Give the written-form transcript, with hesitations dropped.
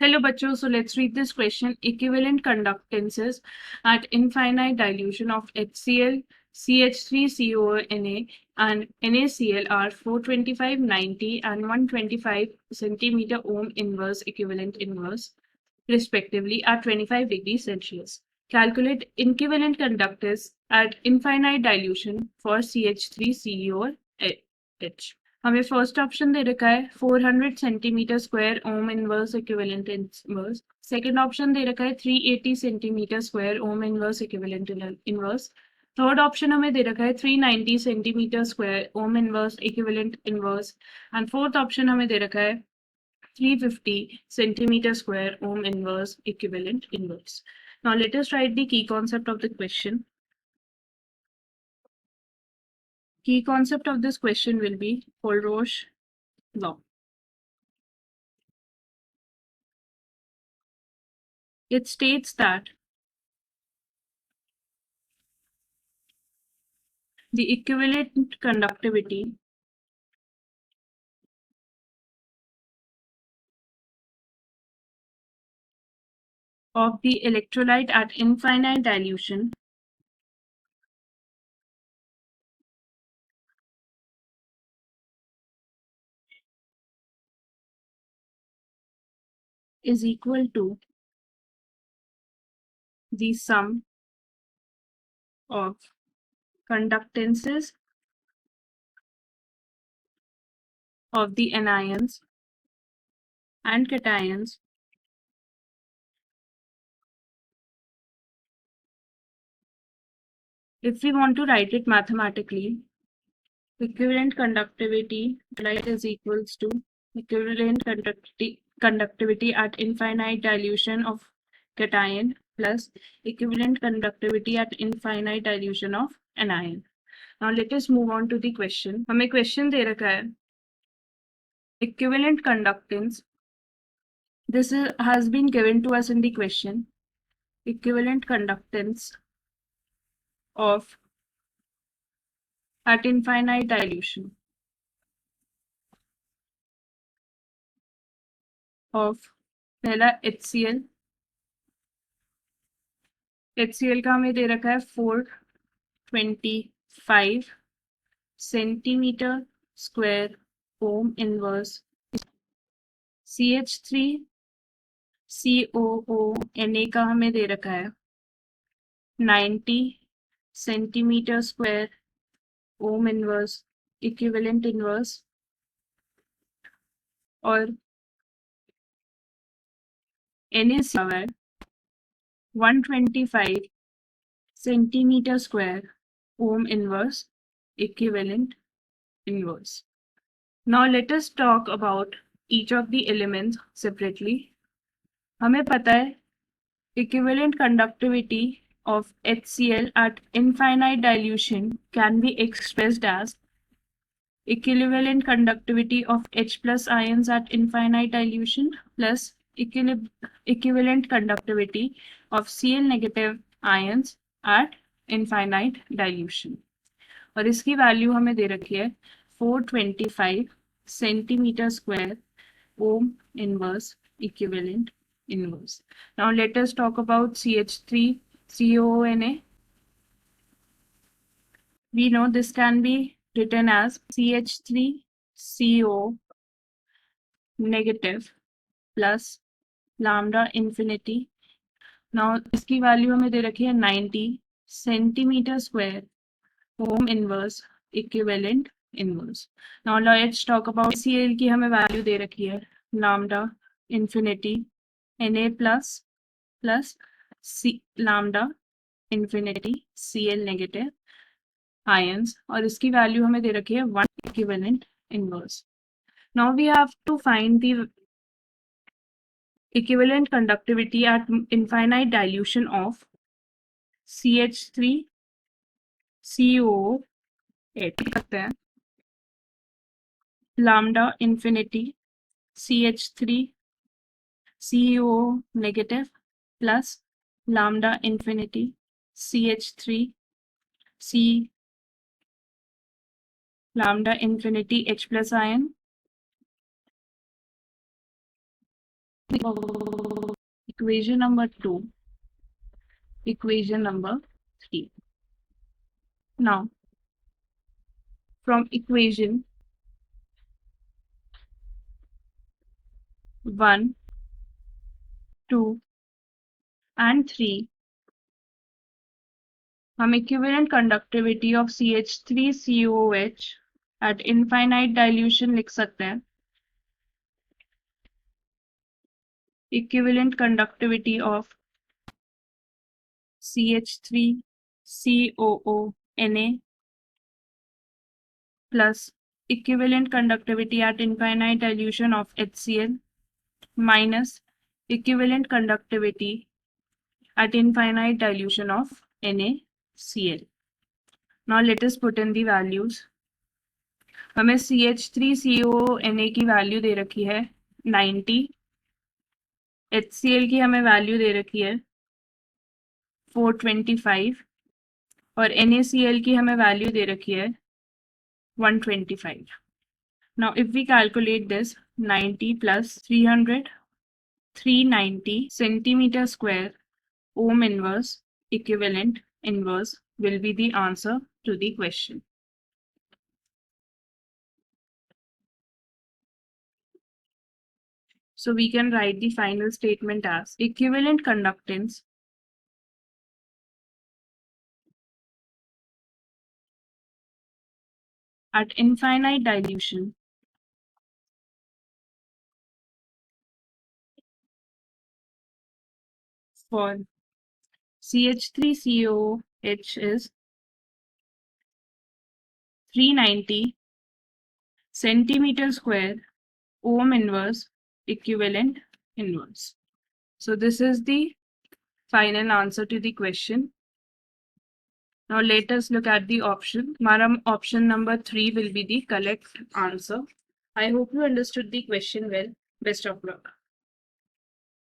Hello bachcho, so let's read this question. Equivalent conductances at infinite dilution of HCl, CH3CONa and NaCl are 425, 90 and 125 centimeter ohm inverse equivalent inverse respectively at 25 degrees Celsius. Calculate equivalent conductance at infinite dilution for CH3COH. हमें first option दे रखा है 400 centimetre square ohm inverse equivalent inverse. Second option दे रखा है 380 centimetre square ohm inverse equivalent inverse. Third option हमें दे रखा है 390 centimetre square ohm inverse equivalent inverse and fourth option हमें दे रखा है 350 centimeter square ohm inverse equivalent inverse. Now let us write the key concept of the question. Key concept of this question will be COOH law. It states that the equivalent conductivity of the electrolyte at infinite dilution is equal to the sum of conductances of the anions and cations if we want to write it mathematically. Equivalent conductivity light is equals to equivalent conductivity at infinite dilution of cation plus equivalent conductivity at infinite dilution of anion. Now let us move on to the question. हमें question दे रखा है equivalent conductance. This has been given to us in the question. Equivalent conductance of at infinite dilution of पहला HCl का हमें दे रखा है 425 centimetre square ohm inverse CH3COONa का हमें दे रखा है 90 centimetre square ohm inverse equivalent inverse और Na 125 centimeter square ohm inverse equivalent inverse. Now let us talk about each of the elements separately. हमें पता है equivalent conductivity of HCl at infinite dilution can be expressed as equivalent conductivity of H plus ions at infinite dilution plus equivalent conductivity of Cl negative ions at infinite dilution. और इसकी value हमें दे रखी है 425 centimetre square ohm inverse equivalent inverse. Now let us talk about CH3COONa. We know this can be written as CH3CO negative plus lambda infinity. Now इसकी value हमें दे रखी है 90 centimetre square ohm inverse equivalent inverse. Now let's talk about Cl की हमें value दे रखी है lambda infinity Na plus lambda infinity Cl negative ions और इसकी वैल्यू हमें दे रखी है 1 equivalent inverse. Now we have to find the equivalent conductivity at infinite dilution of CH3COOH. Lambda infinity CH3CO negative plus lambda infinity CH3C lambda infinity H plus ion equation number 2, equation number 3. Now, from equation 1, 2 and 3, हम equivalent conductivity of CH3COOH at infinite dilution लिख सकते हैं. Equivalent conductivity of CH3COONa plus equivalent conductivity at infinite dilution of HCl minus equivalent conductivity at infinite dilution of NaCl. Now let us put in the values. हमें CH3COONa की value दे रखी है 90, HCl की हमें value दे रखी है 425 और NaCl की हमें वैल्यू दे रखी है 125. Now if we calculate this, 90 plus 300, 390 centimeter square ohm inverse equivalent inverse will be the answer to the question. So we can write the final statement as equivalent conductance at infinite dilution for CH3COOH is 390 centimeter square ohm inverse equivalent inverse. So this is the final answer to the question. Now let us look at the option. Madam, option number 3 will be the correct answer. I hope you understood the question well. Best of luck.